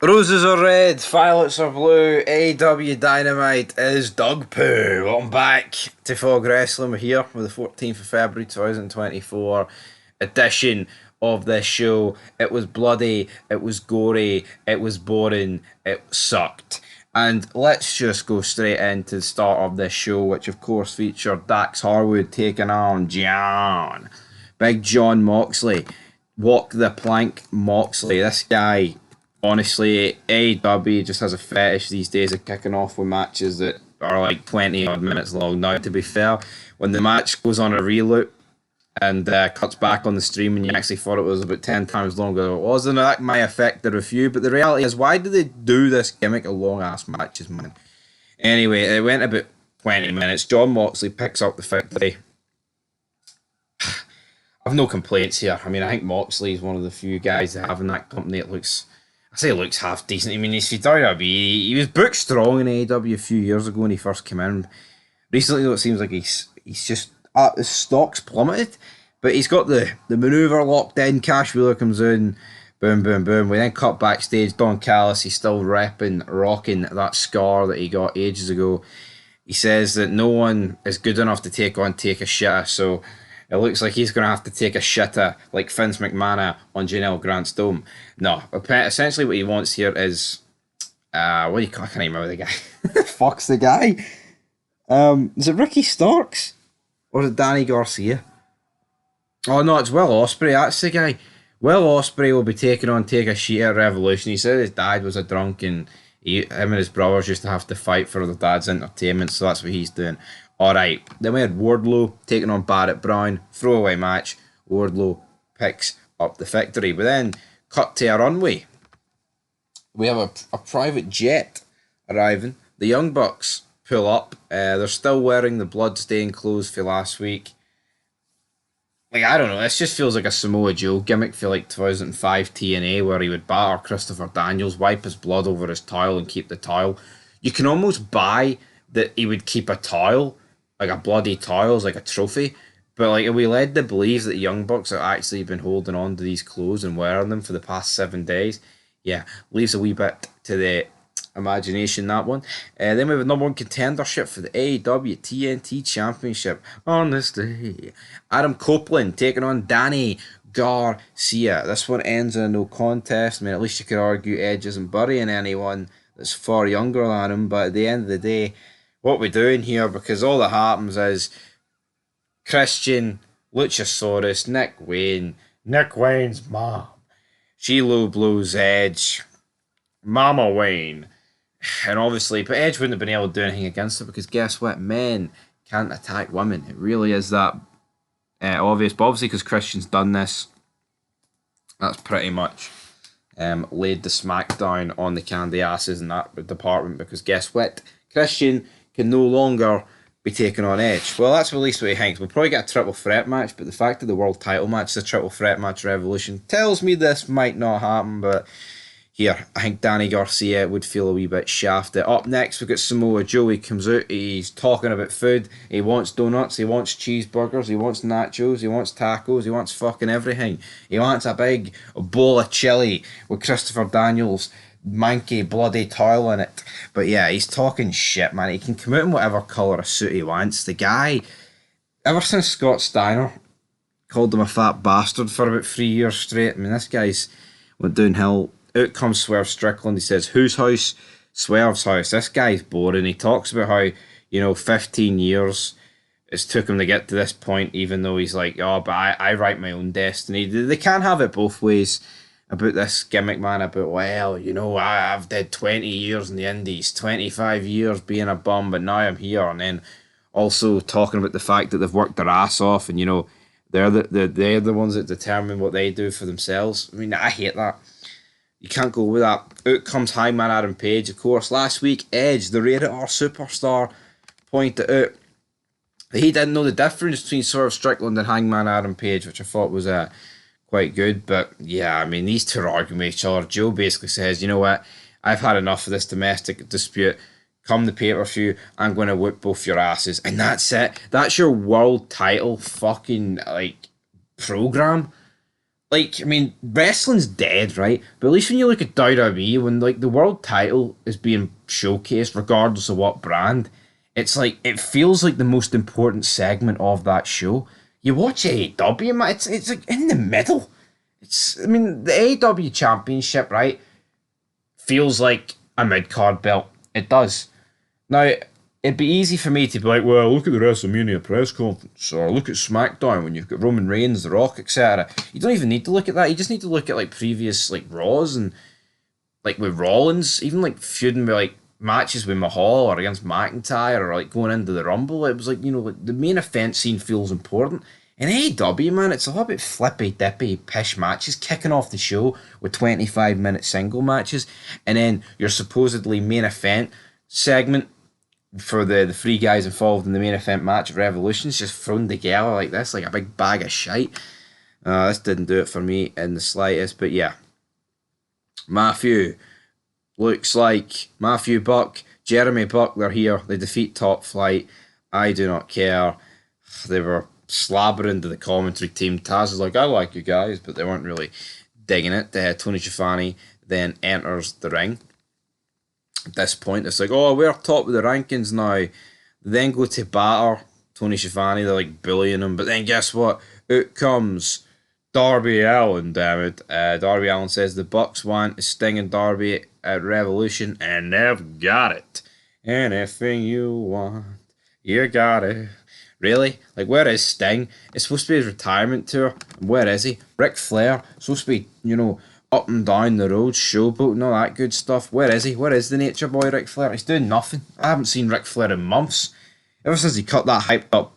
Roses are red, violets are blue. AEW Dynamite is dog poo. Welcome back to Fog Wrestling. We're here with the 14th of February 2024 edition of this show. It was bloody, it was gory, it was boring, it sucked. And let's just go straight into the start of this show, which of course featured Dax Harwood taking on John. Big John Moxley. Walk the plank Moxley. This guy, honestly, AEW just has a fetish these days of kicking off with matches that are like 20 odd minutes long. Now, to be fair, when the match goes on a reloop and cuts back on the stream and you actually thought it was about 10 times longer than it was, and that might affect the review. But the reality is, why do they do this gimmick of long ass matches, man? Anyway, it went about 20 minutes. John Moxley picks up the victory. I've no complaints here. I mean, I think Moxley is one of the few guys that have in that company that looks, I say looks half decent. I mean, he's WWE. He was booked strong in AEW a few years ago when he first came in. Recently, though, it seems like he's just his stock's plummeted. But he's got the maneuver locked in. Cash Wheeler comes in, boom, boom, boom. We then cut backstage. Don Callis, he's still rocking that scar that he got ages ago. He says that no one is good enough to take a shitter. So it looks like he's going to have to take a shitter like Vince McMahon on Janelle Grant's dome. No, essentially what he wants here is, what do you call? I can't remember the guy. Fuck's the guy. Is it Ricky Starks or is it Danny Garcia? Oh no, it's Will Ospreay. That's the guy. Will Ospreay will be taking on Take a Sheet at Revolution. He said his dad was a drunk and him and his brothers used to have to fight for their dad's entertainment, so that's what he's doing. Alright, then we had Wardlow taking on Barrett Brown. Throwaway match. Wardlow picks up the victory. We then cut to a runway. We have a private jet arriving. The Young Bucks pull up. They're still wearing the blood-stained clothes for last week. Like, I don't know, this just feels like a Samoa Joe gimmick for like 2005 TNA where he would batter Christopher Daniels, wipe his blood over his towel and keep the towel. You can almost buy that he would keep a towel, like a bloody towel, as like a trophy. But like, are we led to believe that the Young Bucks have actually been holding on to these clothes and wearing them for the past 7 days? Yeah, leaves a wee bit to the imagination, that one. Then we have a number one contendership for the AEW TNT Championship on this day. Adam Copeland taking on Danny Garcia. This one ends in a no contest. I mean, at least you could argue Edge isn't burying anyone that's far younger than him, but at the end of the day, what we're doing here, because all that happens is Christian, Luchasaurus, Nick Wayne's mom, she low blows Edge, Mama Wayne, and obviously, but Edge wouldn't have been able to do anything against her because guess what? Men can't attack women. It really is that obvious. But obviously, because Christian's done this, that's pretty much laid the smackdown on the candy asses in that department because guess what? Christian can no longer be taken on Edge. Well, that's at least what he thinks. We'll probably get a triple threat match, but the fact that the world title match is a triple threat match Revolution tells me this might not happen, but here, I think Danny Garcia would feel a wee bit shafted. Up next, we've got Samoa Joe. He comes out, he's talking about food. He wants donuts, he wants cheeseburgers, he wants nachos, he wants tacos, he wants fucking everything. He wants a big bowl of chili with Christopher Daniels' manky bloody towel in it. But yeah, he's talking shit, man. He can come out in whatever colour of suit he wants. The guy, ever since Scott Steiner called him a fat bastard for about 3 years straight, I mean, this guy's went downhill. Out comes Swe Strickland. He says, whose house? Swerve's house. This guy's boring. He talks about how, 15 years it's took him to get to this point, even though he's like, oh, but I write my own destiny. They can't have it both ways about this gimmick, man, about, well, I've did 20 years in the Indies, 25 years being a bum, but now I'm here. And then also talking about the fact that they've worked their ass off and, they're the ones that determine what they do for themselves. I mean, I hate that. You can't go with that. Out comes Hangman Adam Page, of course. Last week, Edge, the rated R superstar, pointed out that he didn't know the difference between Swerve Strickland and Hangman Adam Page, which I thought was quite good. But yeah, I mean, these two are arguing with each other. Joe basically says, you know what, I've had enough of this domestic dispute. Come the pay-per-view, I'm going to whip both your asses. And that's it. That's your world title fucking, program. like, I mean, wrestling's dead, right? But at least when you look at WWE, when like the world title is being showcased, regardless of what brand, it's like it feels like the most important segment of that show. You watch AEW, man, it's like in the middle. It's, I mean, the AEW Championship, right, feels like a mid card belt. It does. Now, it'd be easy for me to be like, well, look at the WrestleMania press conference, or look at SmackDown when you've got Roman Reigns, The Rock, etc. You don't even need to look at that. You just need to look at like previous like Raws and like with Rollins, even like feuding with like matches with Mahal or against McIntyre or like going into the Rumble. It was like, you know, like the main event scene feels important. In AEW, man, it's a little bit flippy, dippy, pish matches kicking off the show with 25-minute single matches, and then your supposedly main event segment for the three guys involved in the main event match of Revolution's just thrown together like this, like a big bag of shite. This didn't do it for me in the slightest, but yeah. Matthew, looks like Matthew Buck, Jeremy Buck, they're here. They defeat Top Flight. I do not care. They were slabbering to the commentary team. Taz is like, I like you guys, but they weren't really digging it. Tony Schiavone then enters the ring. At this point, it's like, oh, we're top of the rankings now. They then go to batter Tony Schiavone. They're like bullying him, but then guess what? Out comes Darby Allin, damn it. Darby Allin says the Bucks want Sting and Darby at Revolution, and they've got it. Anything you want, you got it. Really? Like, where is Sting? It's supposed to be his retirement tour. Where is he? Ric Flair, supposed to be, you know, up and down the road, showboat and all that good stuff. Where is he? Where is the Nature Boy Ric Flair? He's doing nothing. I haven't seen Ric Flair in months. Ever since he cut that hyped up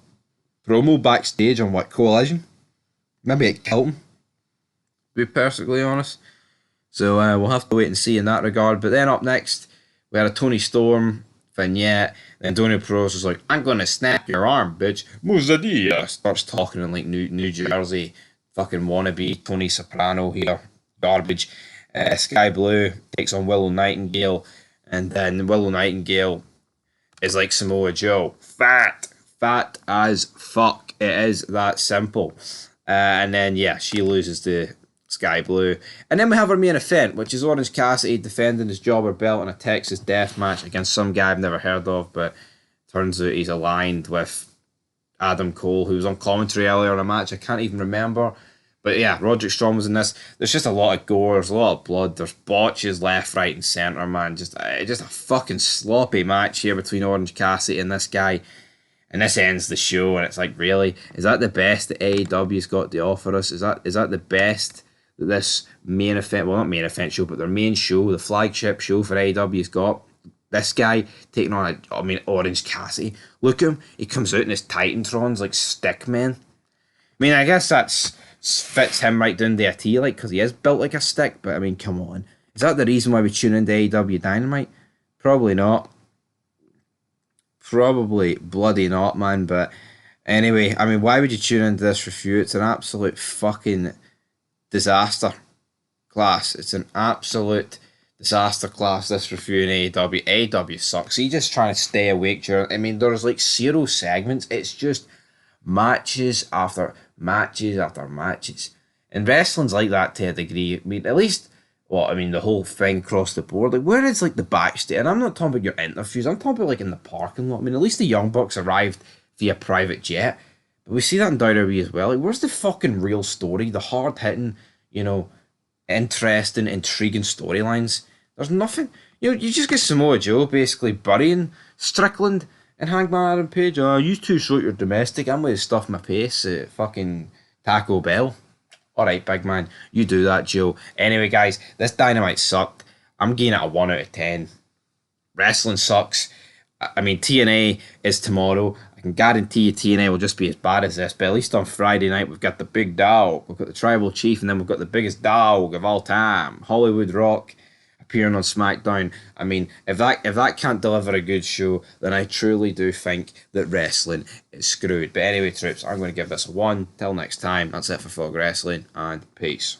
promo backstage on what, Collision? Maybe it killed him, to be perfectly honest. So we'll have to wait and see in that regard. But then up next, we had a Tony Storm vignette. Then Donny Pros is like, I'm gonna snap your arm, bitch. Musadia. Starts talking in like New Jersey fucking wannabe Tony Soprano here. Garbage. Sky Blue takes on Willow Nightingale. And then Willow Nightingale is like Samoa Joe. Fat as fuck. It is that simple. And then, yeah, she loses to Sky Blue. And then we have our main event, which is Orange Cassidy defending his jobber belt in a Texas death match against some guy I've never heard of, but turns out he's aligned with Adam Cole, who was on commentary earlier in a match I can't even remember. But yeah, Roderick Strong was in this. There's just a lot of gore, there's a lot of blood, there's botches left, right, and centre, man. Just a fucking sloppy match here between Orange Cassidy and this guy. And this ends the show, and it's like, really? Is that the best that AEW's got to offer us? Is that the best that this main event, well, not main event show, but their main show, the flagship show for AEW's got? This guy taking on, Orange Cassidy. Look at him, he comes out in his Titantrons like Stickman. I mean, I guess that's fits him right down to a T, like, because he is built like a stick, but I mean, come on. Is that the reason why we tune into AEW Dynamite? Probably not. Probably bloody not, man. But anyway, I mean, why would you tune into this review? It's an absolute fucking disaster class. It's an absolute disaster class, this review in AEW. AEW sucks. He's just trying to stay awake during, I mean, there's like 0 segments. It's just matches after matches after matches. And wrestling's like that to a degree. I mean, at least, well, I mean, the whole thing across the board. Like, where is like the backstage? And I'm not talking about your interviews. I'm talking about like in the parking lot. I mean, at least the Young Bucks arrived via private jet. But we see that in WWE as well. Like, where's the fucking real story? The hard-hitting, you know, interesting, intriguing storylines. There's nothing. You know, you just get Samoa Joe basically burying Strickland and Hangman Adam Page. Oh, you two sort your domestic. I'm going to stuff my pace at fucking Taco Bell. Alright, big man, you do that, Joe. Anyway, guys, this Dynamite sucked. I'm giving it a 1 out of 10. Wrestling sucks. I mean, TNA is tomorrow. I can guarantee you TNA will just be as bad as this, but at least on Friday night, we've got the big dog. We've got the Tribal Chief, and then we've got the biggest dog of all time, Hollywood Rock, appearing on SmackDown. I mean, if that can't deliver a good show, then I truly do think that wrestling is screwed. But anyway, troops, I'm going to give this a 1. Till next time, that's it for Fog Wrestling, and peace.